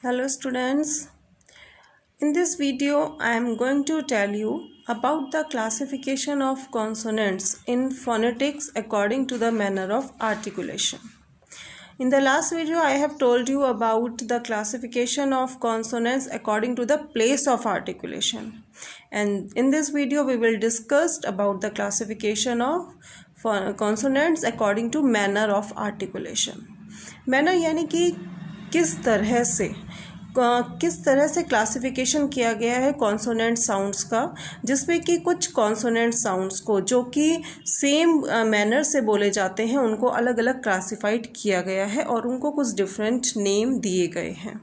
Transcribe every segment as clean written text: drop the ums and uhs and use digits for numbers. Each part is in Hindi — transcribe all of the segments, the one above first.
Hello students, in this video I am going to tell you about the classification of consonants in phonetics according to the manner of articulation. In the last video I have told you about the classification of consonants according to the place of articulation, and in this video we will discuss about the classification of consonants according to manner of articulation. Manner यानी कि किस तरह से क्लासिफिकेशन किया गया है कॉन्सोनेंट साउंड्स का, जिसमें कि कुछ कॉन्सोनेंट साउंड्स को जो कि सेम मैनर से बोले जाते हैं उनको अलग अलग क्लासिफाइड किया गया है और उनको कुछ डिफरेंट नेम दिए गए हैं.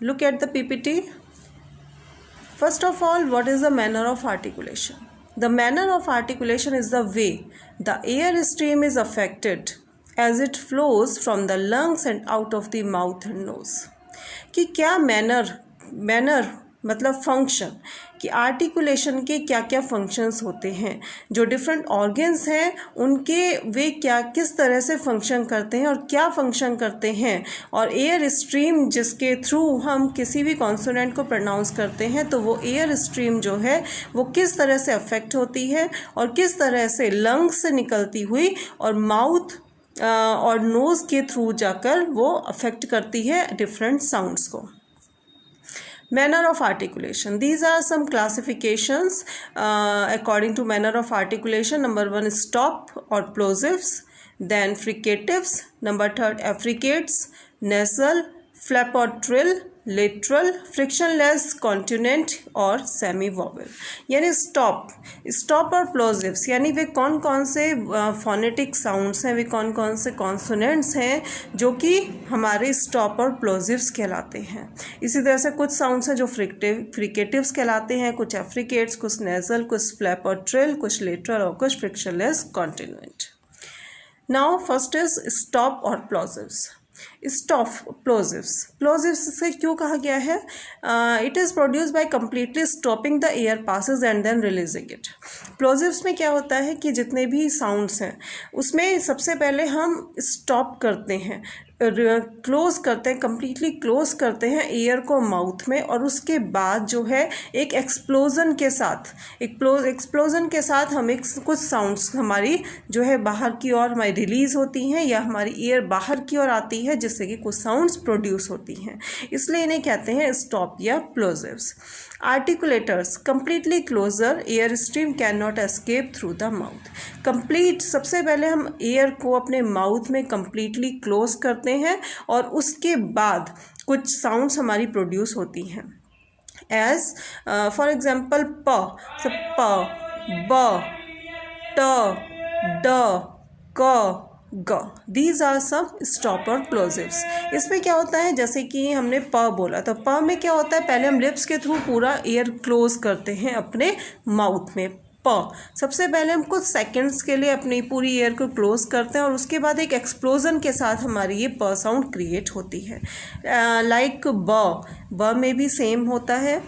Look at the PPT. First of all, what is the manner of articulation? The manner of articulation is the way the air stream is affected as it flows from the lungs and out of the mouth and nose. कि क्या मैनर मतलब फंक्शन कि आर्टिकुलेशन के क्या क्या फंक्शंस होते हैं, जो डिफरेंट ऑर्गन्स हैं उनके वे किस तरह से फंक्शन करते हैं और क्या फंक्शन करते हैं, और एयर स्ट्रीम जिसके थ्रू हम किसी भी कॉन्सोनेंट को प्रोनाउंस करते हैं तो वो एयर स्ट्रीम जो है वो किस तरह से अफेक्ट होती है और किस तरह से लंग्स से निकलती हुई और माउथ और नोज़ के थ्रू जाकर वो अफेक्ट करती है डिफरेंट साउंड्स को. Manner of articulation. These are some classifications according to manner of articulation. Number 1 stop और plosives, then fricatives, number 3 affricates, nasal, flap और ट्रिल, लेटरल, फ्रिक्शनलेस, कॉन्टिनेंट और सेमी वॉवल. यानी स्टॉप और प्लोजिव्स यानी वे कौन कौन से फोनेटिक साउंड्स हैं, वे कौन कौन से कॉन्सोनेंट्स हैं जो कि हमारे स्टॉप और प्लोजिव्स कहलाते हैं. इसी तरह से कुछ साउंड्स हैं जो फ्रिकेटिव्स कहलाते हैं, कुछ एफ्रिकेट्स, कुछ नेजल, कुछ फ्लैप और ट्रिल, कुछ लेटरल और कुछ frictionless, continuant. Now first is stop और प्लोजिव्स. स्टॉप प्लोजिव्स से क्यों कहा गया है? It is produce by completely stopping the air passage and then releasing it. Plosives में क्या होता है कि जितने भी साउंड्स हैं उसमें सबसे पहले हम स्टॉप करते हैं, क्लोज करते हैं, कम्प्लीटली क्लोज करते हैं एयर को माउथ में, और उसके बाद जो है एक एक्सप्लोजन के साथ हम कुछ साउंड्स हमारी जो है बाहर की ओर हमारी रिलीज़ होती हैं या हमारी एयर बाहर की ओर आती है, जिससे कि कुछ साउंड्स प्रोड्यूस होती हैं. इसलिए इन्हें कहते हैं स्टॉप या plosives. Articulators. Completely closure air stream can not escape through the mouth. Complete, सबसे पहले हम एयर को अपने माउथ में कंप्लीटली क्लोज करते हैं और उसके बाद कुछ साउंड्स हमारी प्रोड्यूस होती हैं. एज फॉर एग्जाम्पल प, ब, ट, ड, क, ग. दीज आर सम स्टॉप और प्लोजिव्स. इसमें क्या होता है, जैसे कि हमने प बोला तो प में क्या होता है, पहले हम लिप्स के थ्रू पूरा एयर क्लोज करते हैं अपने माउथ में. सबसे पहले हम कुछ सेकंड्स के लिए अपनी पूरी एयर को क्लोज करते हैं और उसके बाद एक एक्सप्लोजन के साथ हमारी ये प साउंड क्रिएट होती है. लाइक ब में भी सेम होता है.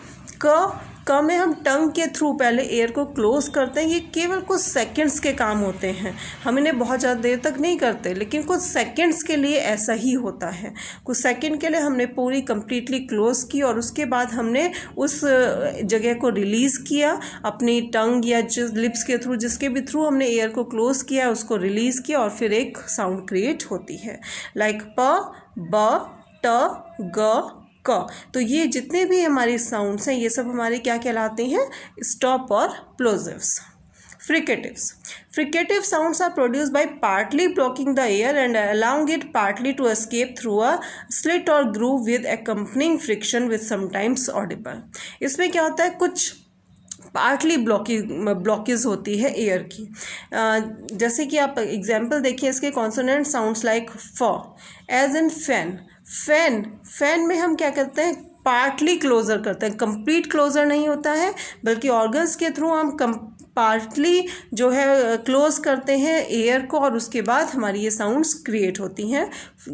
क में हम टंग के थ्रू पहले एयर को क्लोज करते हैं. ये केवल कुछ सेकंड्स के काम होते हैं, हम इन्हें बहुत ज़्यादा देर तक नहीं करते, लेकिन कुछ सेकंड्स के लिए ऐसा ही होता है. कुछ सेकंड के लिए हमने पूरी कंप्लीटली क्लोज की और उसके बाद हमने उस जगह को रिलीज़ किया अपनी टंग या जिस लिप्स के थ्रू, जिसके भी थ्रू हमने एयर को क्लोज किया उसको रिलीज़ किया और फिर एक साउंड क्रिएट होती है. लाइक प, ब, ट, ग, क. तो ये जितने भी हमारी साउंड्स हैं ये सब हमारे क्या कहलाते हैं? स्टॉप और plosives. Fricative sounds are produced by partly blocking the air and allowing it partly to escape through a slit or groove with accompanying friction with sometimes audible. इसमें क्या होता है, कुछ पार्टली ब्लॉकेज होती है एयर की. जैसे कि आप एग्जाम्पल देखिए इसके कॉन्सोनेंट साउंड्स लाइक फ, एज इन फैन में हम क्या करते हैं, पार्टली क्लोजर करते हैं, कंप्लीट क्लोजर नहीं होता है, बल्कि ऑर्गन्स के थ्रू हम पार्टली जो है क्लोज करते हैं एयर को और उसके बाद हमारी ये साउंड्स क्रिएट होती हैं.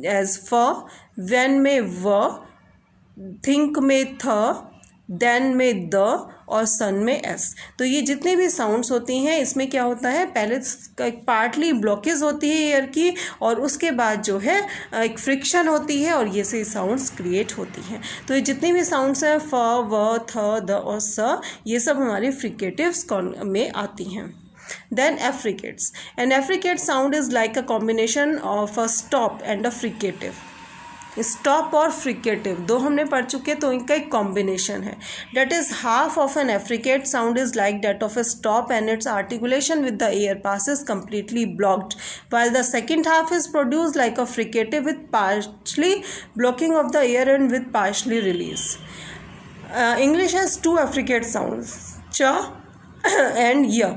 एज फ, वैन में व, थिंक में थ, देन में द और सन में एस। तो ये जितने भी साउंड्स होती हैं इसमें क्या होता है, पहले एक पार्टली ब्लॉकेज होती है एयर की और उसके बाद जो है एक फ्रिक्शन होती है और ये से साउंड्स क्रिएट होती हैं। तो ये जितनी भी साउंड्स हैं फ, व, थ, द और स, ये सब हमारे फ्रिकेटिव्स में आती हैं। Then affricates. An affricate sound is like a combination of a stop and a fricative. Stop और फ्रिकेटिव दो हमने पढ़ चुके, तो इनका एक कॉम्बिनेशन है। That is half of an affricate sound is like that of a stop and its articulation with the air passes completely blocked, while the second half is produced like a fricative with partially blocking of the air and with partially release. English has two affricate sounds, ch and y,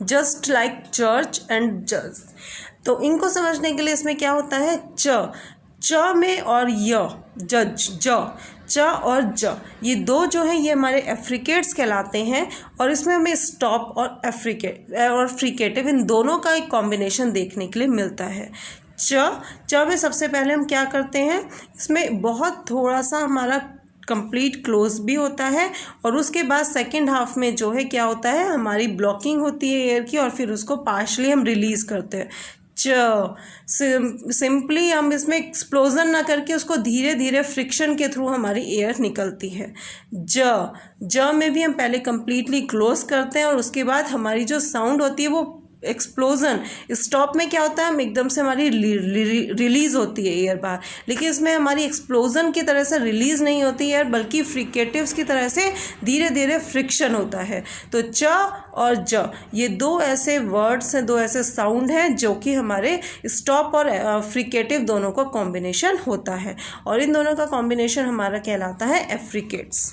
just like church and judge. तो इनको समझने के लिए इसमें क्या होता है, च में और य, जज, च और ज, ये दो जो है ये हमारे एफ्रिकेट्स कहलाते हैं और इसमें हमें स्टॉप और फ्रिकेटिव इन दोनों का एक कॉम्बिनेशन देखने के लिए मिलता है। च में सबसे पहले हम क्या करते हैं, इसमें बहुत थोड़ा सा हमारा कंप्लीट क्लोज भी होता है और उसके बाद सेकंड हाफ में जो है क्या होता है, हमारी ब्लॉकिंग होती है एयर की और फिर उसको पार्शली हम रिलीज़ करते हैं। सिंपली हम इसमें एक्सप्लोजन ना करके उसको धीरे धीरे फ्रिक्शन के थ्रू हमारी एयर निकलती है। ज में भी हम पहले कंप्लीटली क्लोज करते हैं और उसके बाद हमारी जो साउंड होती है वो एक्सप्लोजन। स्टॉप में क्या होता है, हम एकदम से हमारी रिलीज़ होती है एयर बाहर, लेकिन इसमें हमारी एक्सप्लोजन की तरह से रिलीज़ नहीं होती है बल्कि फ्रिकेटिव्स की तरह से धीरे धीरे फ्रिक्शन होता है। तो च और ज ये दो ऐसे वर्ड्स हैं, दो ऐसे साउंड हैं जो कि हमारे स्टॉप और फ्रिकेटिव दोनों का कॉम्बिनेशन होता है और इन दोनों का कॉम्बिनेशन हमारा कहलाता है affricates.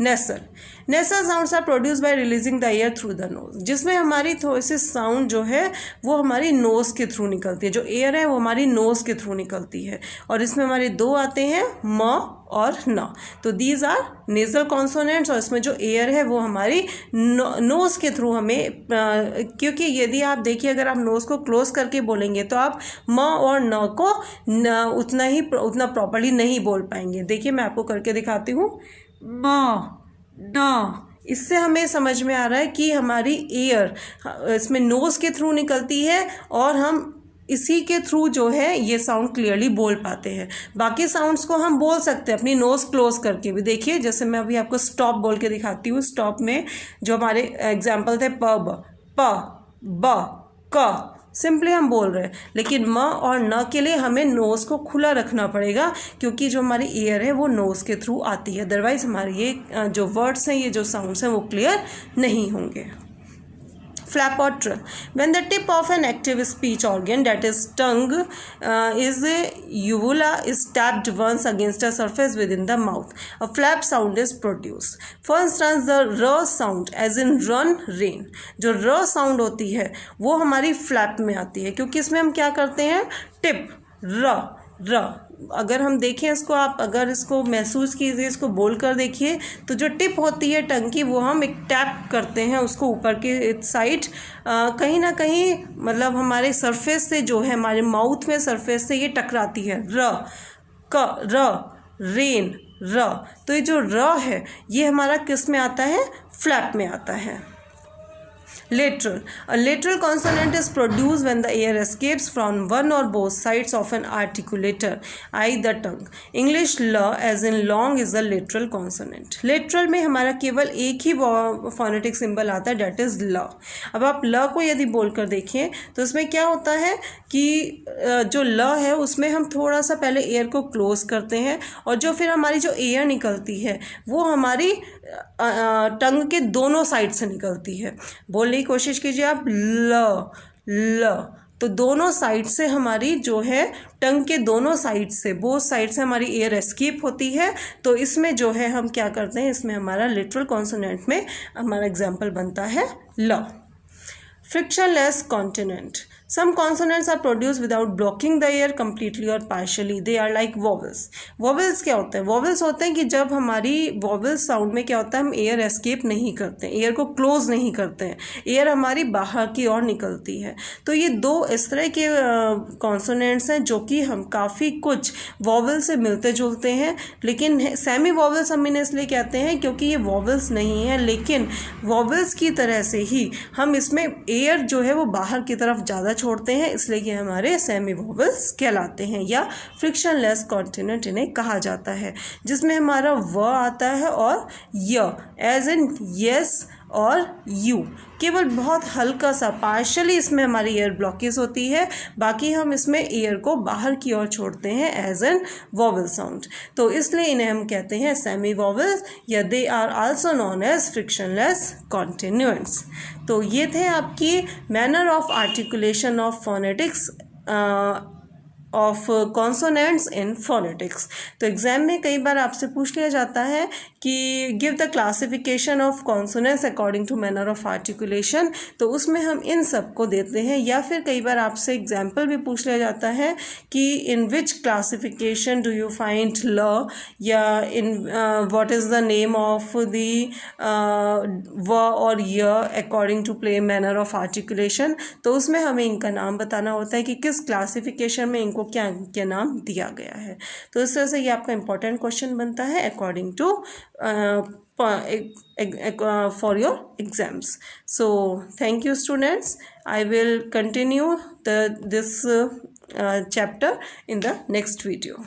Nasal sounds are produce by releasing the air through the nose, जिसमें हमारी थोड़ी सी साउंड जो है वो हमारी नोज़ के थ्रू निकलती है, जो एयर है वो हमारी नोज़ के थ्रू निकलती है और इसमें हमारे दो आते हैं म और न। तो दीज आर नेजल कॉन्सोनेंट्स और इसमें जो एयर है वो हमारी नोज़ के थ्रू हमें क्योंकि यदि आप देखिए अगर आप नोज़ को क्लोज करके बोलेंगे तो आप म और न को उतना प्रॉपर्ली नहीं बोल पाएंगे। देखिए मैं आपको करके दिखाती हूँ, म न, इससे हमें समझ में आ रहा है कि हमारी एयर इसमें नोज़ के थ्रू निकलती है और हम इसी के थ्रू जो है ये साउंड क्लियरली बोल पाते हैं। बाकी साउंड्स को हम बोल सकते हैं अपनी नोज़ क्लोज करके भी। देखिए जैसे मैं अभी आपको स्टॉप बोल के दिखाती हूँ, स्टॉप में जो हमारे एग्जाम्पल थे प, ब, क, सिंपली हम बोल रहे हैं, लेकिन म और न के लिए हमें नोज़ को खुला रखना पड़ेगा क्योंकि जो हमारी एयर है वो नोज़ के थ्रू आती है, अदरवाइज हमारे ये जो वर्ड्स हैं, ये जो साउंड्स हैं वो क्लियर नहीं होंगे। Flap or trill. When the tip of an active speech organ, that is tongue, is uvula is tapped once against a surface within the mouth, a flap sound is produced. For instance, the r sound, as in run, rain. जो r sound होती है वो हमारी flap में आती है क्योंकि इसमें हम क्या करते हैं, टिप, र। अगर हम देखें इसको, आप अगर इसको महसूस कीजिए, इसको बोल कर देखिए, तो जो टिप होती है टंग की वो हम एक टैप करते हैं उसको ऊपर के साइड, कहीं ना कहीं मतलब हमारे सरफेस से जो है हमारे माउथ में सरफेस से ये टकराती है। रेन, र। तो ये जो र है ये हमारा किस में आता है, फ्लैप में आता है। Lateral. A lateral consonant is produced when the air escapes from one or both sides of an articulator, i.e. the tongue. English ल as in long is a lateral consonant. Lateral में हमारा केवल एक ही phonetic symbol आता है, that is ल। अब आप ल को यदि बोल कर देखिए तो इसमें क्या होता है कि जो ल है उसमें हम थोड़ा सा पहले एयर को क्लोज करते हैं और जो फिर हमारी जो एयर निकलती है वो हमारी टंग के दोनों साइड से निकलती है। बोलने की कोशिश कीजिए आप, ल। तो दोनों साइड से हमारी जो है टंग के दोनों साइड से, बोथ साइड से हमारी एयर एस्केप होती है। तो इसमें जो है हम क्या करते हैं, इसमें हमारा लिटरल कॉन्सोनेंट में हमारा एग्जाम्पल बनता है ल। frictionless consonant. Some consonants are produced without blocking the air completely or partially. They are like vowels. Vowels क्या होते हैं? Vowels होते हैं कि जब हमारी vowel sound में क्या होता है, हम एयर एस्केप नहीं करते, एयर को क्लोज नहीं करते हैं, एयर हमारी बाहर की ओर निकलती है। तो ये दो इस तरह के कॉन्सोनेंट्स हैं जो कि हम काफ़ी कुछ वॉवल से मिलते जुलते हैं, लेकिन सेमी वॉवल्स हम इन्हें इसलिए कहते हैं क्योंकि ये वॉवल्स नहीं है, लेकिन वॉवल्स की तरह से ही हम इसमें एयर जो है वो बाहर की तरफ ज़्यादा छोड़ते हैं, इसलिए कि हमारे सेमी वॉवल्स कहलाते हैं या फ्रिक्शनलेस कॉन्टिनेंट इन्हें कहा जाता है, जिसमें हमारा व आता है और य एज इन यस और यू, केवल बहुत हल्का सा पार्शली इसमें हमारी एयर ब्लॉकेज होती है, बाकी हम इसमें एयर को बाहर की ओर छोड़ते हैं एज एन वॉवल साउंड। तो इसलिए इन्हें हम कहते हैं सेमी वॉवल्स या they are also known as frictionless continuants. तो ये थे आपकी manner of articulation of phonetics of consonants in phonetics. तो एग्जाम में कई बार आपसे पूछ लिया जाता है कि give the classification of consonants according to manner of articulation, तो उसमें हम इन सब को देते हैं, या फिर कई बार आपसे एग्जाम्पल भी पूछ लिया जाता है कि in which classification do you find ल, या in what is the name of the व और य according to play manner of articulation. तो उसमें हमें इनका नाम बताना होता है कि किस क्लासिफिकेशन में इनको क्या क्या नाम दिया गया है। तो इस तरह से ये आपका इंपॉर्टेंट क्वेश्चन बनता है according to for your exams. So thank you students. I will continue this chapter in the next video.